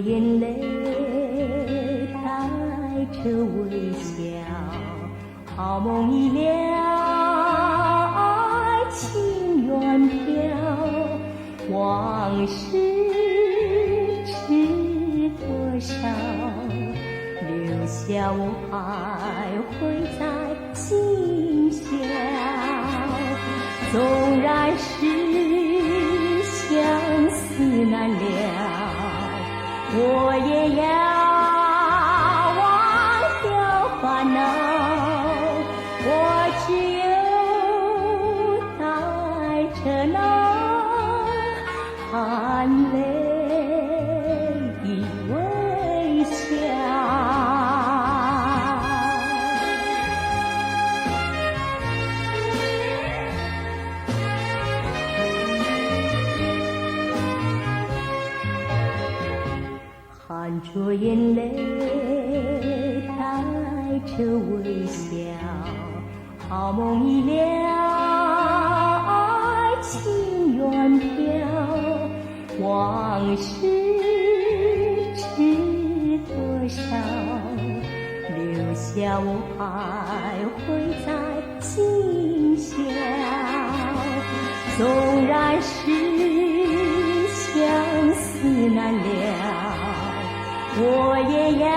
眼泪，带着微笑，好梦已了，爱情远飘，往事知多少，留下我徘徊在今宵。纵然是相思难了，我也要忘掉烦恼，我只有带着那含泪的微笑。含着眼泪，带着微笑，好梦已了，爱情远飘，往事知多少，留下我徘徊在今宵。纵然是相思难了，我也要